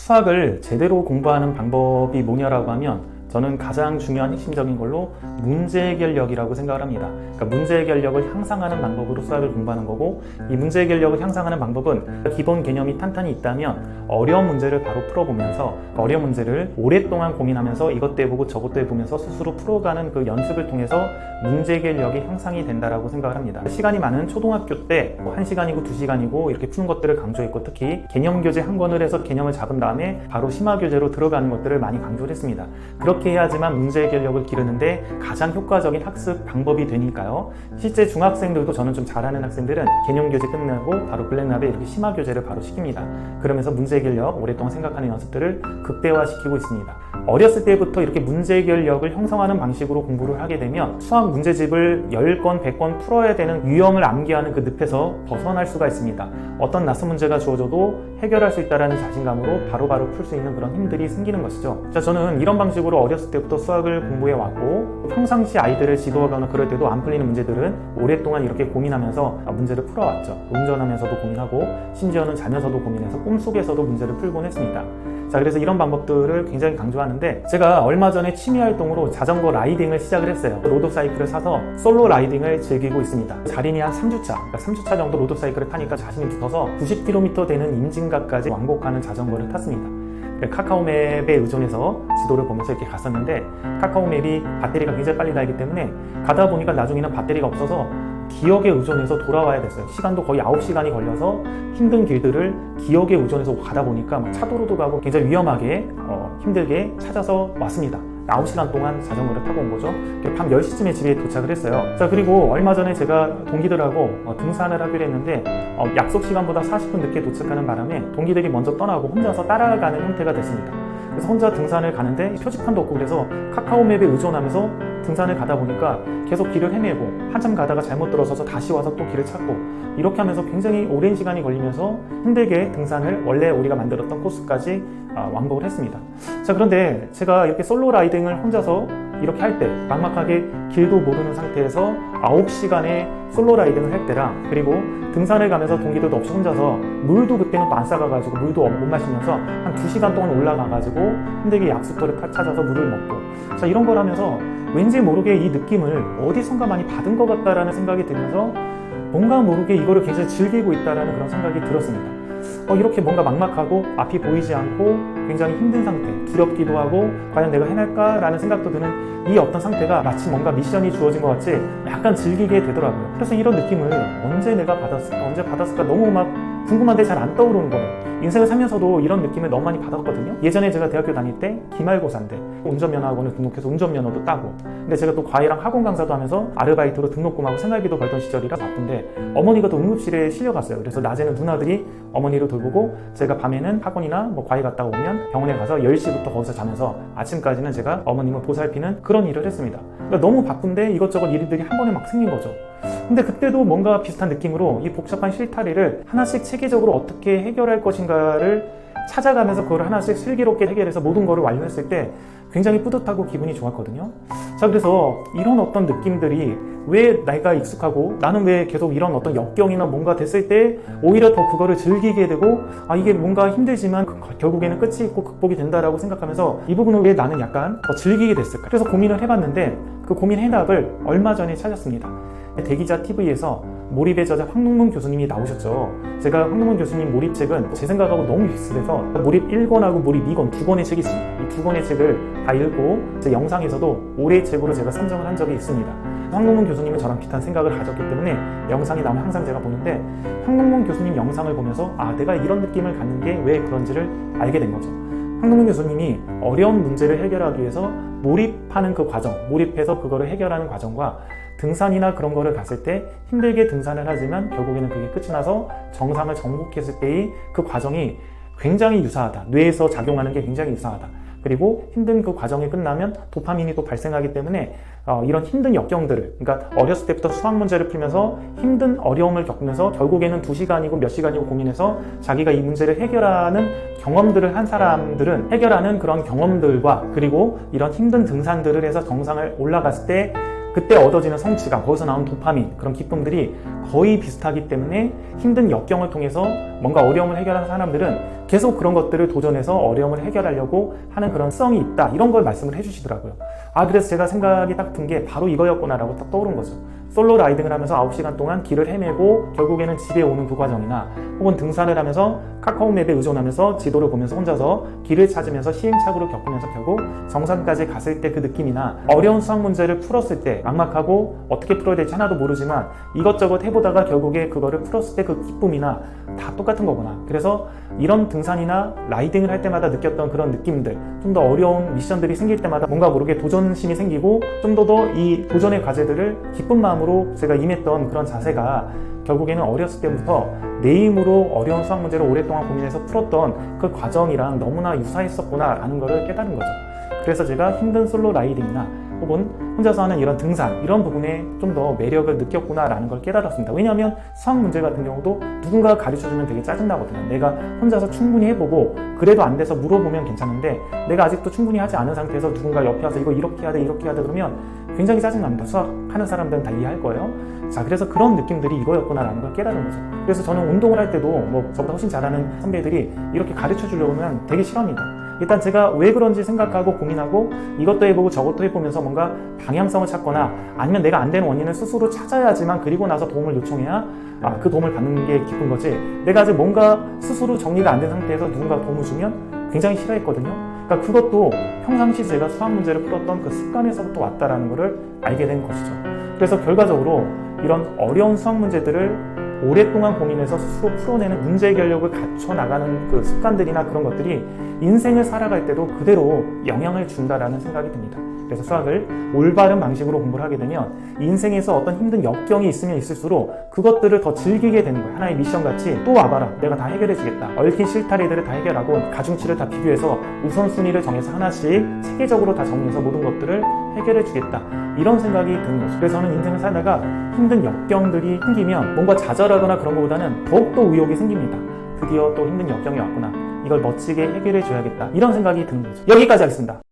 수학을 제대로 공부하는 방법이 뭐냐라고 하면 저는 가장 중요한 핵심적인 걸로 문제 해결력이라고 생각을 합니다. 그러니까 문제 해결력을 향상하는 방법으로 수학을 공부하는 거고, 이 문제 해결력을 향상하는 방법은 기본 개념이 탄탄히 있다면 어려운 문제를 바로 풀어보면서 어려운 문제를 오랫동안 고민하면서 이것도 해보고 저것도 해보면서 스스로 풀어가는 그 연습을 통해서 문제 해결력이 향상이 된다라고 생각을 합니다. 시간이 많은 초등학교 때 1시간이고 2시간이고 이렇게 푸는 것들을 강조했고, 특히 개념 교재 한 권을 해서 개념을 잡은 다음에 바로 심화 교재로 들어가는 것들을 많이 강조를 했습니다. 그렇게 해야지만 문제 해결력을 기르는데 가장 효과적인 학습 방법이 되니까요. 실제 중학생들도 저는 좀 잘하는 학생들은 개념 교재 끝나고 바로 블랙랩에 이렇게 심화 교재를 바로 시킵니다. 그러면서 문제 해결력, 오랫동안 생각하는 연습들을 극대화시키고 있습니다. 어렸을 때부터 이렇게 문제 해결력을 형성하는 방식으로 공부를 하게 되면 수학 문제집을 10권, 100권 풀어야 되는 유형을 암기하는 그 늪에서 벗어날 수가 있습니다. 어떤 낯선 문제가 주어져도 해결할 수 있다는 자신감으로 바로바로 풀 수 있는 그런 힘들이 생기는 것이죠. 자, 저는 이런 방식으로 어렸을 때부터 수학을 공부해 왔고, 평상시 아이들을 지도하거나 그럴 때도 안 풀리는 문제들은 오랫동안 이렇게 고민하면서 문제를 풀어왔죠. 운전하면서도 고민하고, 심지어는 자면서도 고민해서 꿈속에서도 문제를 풀곤 했습니다. 자, 그래서 이런 방법들을 굉장히 강조하는데, 제가 얼마 전에 취미 활동으로 자전거 라이딩을 시작을 했어요. 로드사이클을 사서 솔로 라이딩을 즐기고 있습니다. 자린이 한 3주차, 그러니까 3주차 정도 로드사이클을 타니까 자신이 붙어서 90km 되는 임진각까지 왕복하는 자전거를 탔습니다. 카카오맵에 의존해서 지도를 보면서 이렇게 갔었는데, 카카오맵이 배터리가 굉장히 빨리 닳기 때문에 가다 보니까 나중에는 배터리가 없어서 기억에 의존해서 돌아와야 됐어요. 시간도 거의 9시간이 걸려서 힘든 길들을 기억에 의존해서 가다 보니까 차도로도 가고 굉장히 위험하게 힘들게 찾아서 왔습니다. 9시간 동안 자전거를 타고 온 거죠. 밤 10시쯤에 집에 도착을 했어요. 자, 그리고 얼마 전에 제가 동기들하고 등산을 하기로 했는데 약속 시간보다 40분 늦게 도착하는 바람에 동기들이 먼저 떠나고 혼자서 따라가는 형태가 됐습니다. 그래서 혼자 등산을 가는데 표지판도 없고, 그래서 카카오맵에 의존하면서 등산을 가다 보니까 계속 길을 헤매고, 한참 가다가 잘못 들어서서 다시 와서 또 길을 찾고, 이렇게 하면서 굉장히 오랜 시간이 걸리면서 힘들게 등산을 원래 우리가 만들었던 코스까지 왕복을 했습니다. 자, 그런데 제가 이렇게 솔로 라이딩을 혼자서 이렇게 할 때, 막막하게 길도 모르는 상태에서 9시간의 솔로 라이딩을 할 때랑, 그리고 등산을 가면서 동기들도 없이 혼자서 물도 그때는 또 안 싸가가지고 물도 못 마시면서 한 2시간 동안 올라가가지고 힘들게 약수터를 찾아서 물을 먹고, 자, 이런 걸 하면서 왠지 모르게 이 느낌을 어디선가 많이 받은 것 같다라는 생각이 들면서 뭔가 모르게 이거를 굉장히 즐기고 있다라는 그런 생각이 들었습니다. 이렇게 뭔가 막막하고 앞이 보이지 않고 굉장히 힘든 상태, 두렵기도 하고 과연 내가 해낼까라는 생각도 드는 이 어떤 상태가 마치 뭔가 미션이 주어진 것 같이 약간 즐기게 되더라고요. 그래서 이런 느낌을 언제 내가 받았을까 너무 막 궁금한데 잘 안 떠오르는 거예요. 인생을 살면서도 이런 느낌을 너무 많이 받았거든요. 예전에 제가 대학교 다닐 때 기말고사인데 운전면허학원을 등록해서 운전면허도 따고, 근데 제가 또 과외랑 학원 강사도 하면서 아르바이트로 등록금하고 생활비도 벌던 시절이라 바쁜데, 어머니가 또 응급실에 실려갔어요. 그래서 낮에는 누나들이 어머니를 돌보고, 제가 밤에는 학원이나 과외 갔다가 오면 병원에 가서 10시부터 거기서 자면서 아침까지는 제가 어머님을 보살피는 그런 일을 했습니다. 그러니까 너무 바쁜데 이것저것 일들이 한 번에 막 생긴 거죠. 근데 그때도 뭔가 비슷한 느낌으로 이 복잡한 실타래를 하나씩 체계적으로 어떻게 해결할 것인가를 찾아가면서 그걸 하나씩 슬기롭게 해결해서 모든 거를 완료했을 때 굉장히 뿌듯하고 기분이 좋았거든요. 자, 그래서 이런 어떤 느낌들이 왜 내가 익숙하고 나는 왜 계속 이런 어떤 역경이나 뭔가 됐을 때 오히려 더 그거를 즐기게 되고, 이게 뭔가 힘들지만 결국에는 끝이 있고 극복이 된다라고 생각하면서 이 부분을 왜 나는 약간 더 즐기게 됐을까? 그래서 고민을 해봤는데 그 고민 해답을 얼마 전에 찾았습니다. 대기자 TV에서 몰입의 저자 황능문 교수님이 나오셨죠. 제가 황능문 교수님 몰입책은 제 생각하고 너무 비슷해서 몰입 1권하고 몰입 2권, 2권의 책이 있습니다. 이 2권의 책을 다 읽고 제 영상에서도 올해의 책으로 제가 선정을 한 적이 있습니다. 황능문 교수님은 저랑 비슷한 생각을 가졌기 때문에 영상이 나오면 항상 제가 보는데, 황능문 교수님 영상을 보면서 내가 이런 느낌을 갖는 게 왜 그런지를 알게 된 거죠. 황능문 교수님이 어려운 문제를 해결하기 위해서 몰입하는 그 과정, 몰입해서 그거를 해결하는 과정과 등산이나 그런 거를 갔을 때 힘들게 등산을 하지만 결국에는 그게 끝이 나서 정상을 정복했을 때의 그 과정이 굉장히 유사하다. 뇌에서 작용하는 게 굉장히 유사하다. 그리고 힘든 그 과정이 끝나면 도파민이 또 발생하기 때문에 이런 힘든 역경들을, 그러니까 어렸을 때부터 수학 문제를 풀면서 힘든 어려움을 겪으면서 결국에는 2시간이고 몇 시간이고 고민해서 자기가 이 문제를 해결하는 경험들을 한 사람들은 해결하는 그런 경험들과, 그리고 이런 힘든 등산들을 해서 정상을 올라갔을 때 그때 얻어지는 성취감, 거기서 나온 도파민, 그런 기쁨들이 거의 비슷하기 때문에 힘든 역경을 통해서 뭔가 어려움을 해결하는 사람들은 계속 그런 것들을 도전해서 어려움을 해결하려고 하는 그런 성이 있다, 이런 걸 말씀을 해주시더라고요. 그래서 제가 생각이 딱 든 게 바로 이거였구나라고 딱 떠오른 거죠. 솔로 라이딩을 하면서 9시간 동안 길을 헤매고 결국에는 집에 오는 그 과정이나, 혹은 등산을 하면서 카카오맵에 의존하면서 지도를 보면서 혼자서 길을 찾으면서 시행착오를 겪으면서 결국 정상까지 갔을 때 그 느낌이나, 어려운 수학 문제를 풀었을 때 막막하고 어떻게 풀어야 될지 하나도 모르지만 이것저것 해보다가 결국에 그거를 풀었을 때 그 기쁨이나 다 똑같은 거구나. 그래서 이런 등산이나 라이딩을 할 때마다 느꼈던 그런 느낌들, 좀 더 어려운 미션들이 생길 때마다 뭔가 모르게 도전심이 생기고 좀 더 이 도전의 과제들을 기쁜 마음으로 제가 임했던 그런 자세가 결국에는 어렸을 때부터 내 힘으로 어려운 수학 문제를 오랫동안 고민해서 풀었던 그 과정이랑 너무나 유사했었구나 라는 것을 깨달은 거죠. 그래서 제가 힘든 솔로 라이딩이나 혹은 혼자서 하는 이런 등산, 이런 부분에 좀 더 매력을 느꼈구나 라는 걸 깨달았습니다. 왜냐하면 수학 문제 같은 경우도 누군가가 가르쳐주면 되게 짜증나거든요. 내가 혼자서 충분히 해보고 그래도 안 돼서 물어보면 괜찮은데, 내가 아직도 충분히 하지 않은 상태에서 누군가 옆에 와서 이거 이렇게 해야 돼 이렇게 해야 돼 그러면 굉장히 짜증납니다. 수학하는 사람들은 다 이해할 거예요. 자, 그래서 그런 느낌들이 이거였구나 라는 걸 깨달은 거죠. 그래서 저는 운동을 할 때도 저보다 훨씬 잘하는 선배들이 이렇게 가르쳐 주려고 하면 되게 싫어합니다. 일단 제가 왜 그런지 생각하고 고민하고 이것도 해보고 저것도 해보면서 뭔가 방향성을 찾거나, 아니면 내가 안 되는 원인을 스스로 찾아야지만 그리고 나서 도움을 요청해야 그 도움을 받는 게 기쁜 거지, 내가 아직 뭔가 스스로 정리가 안 된 상태에서 누군가 도움을 주면 굉장히 싫어했거든요. 그러니까 그것도 평상시 제가 수학 문제를 풀었던 그 습관에서부터 왔다라는 것을 알게 된 것이죠. 그래서 결과적으로 이런 어려운 수학 문제들을 오랫동안 고민해서 스스로 풀어내는 문제 해결력을 갖춰 나가는 그 습관들이나 그런 것들이 인생을 살아갈 때도 그대로 영향을 준다라는 생각이 듭니다. 그래서 수학을 올바른 방식으로 공부를 하게 되면 인생에서 어떤 힘든 역경이 있으면 있을수록 그것들을 더 즐기게 되는 거예요. 하나의 미션같이 또 와봐라, 내가 다 해결해 주겠다. 얽힌 실타래들을 다 해결하고 가중치를 다 비교해서 우선순위를 정해서 하나씩 체계적으로 다 정리해서 모든 것들을 해결해 주겠다, 이런 생각이 드는 거죠. 그래서 저는 인생을 살다가 힘든 역경들이 생기면 뭔가 좌절하거나 그런 것보다는 더욱더 의욕이 생깁니다. 드디어 또 힘든 역경이 왔구나, 이걸 멋지게 해결해 줘야겠다, 이런 생각이 드는 거죠. 여기까지 하겠습니다.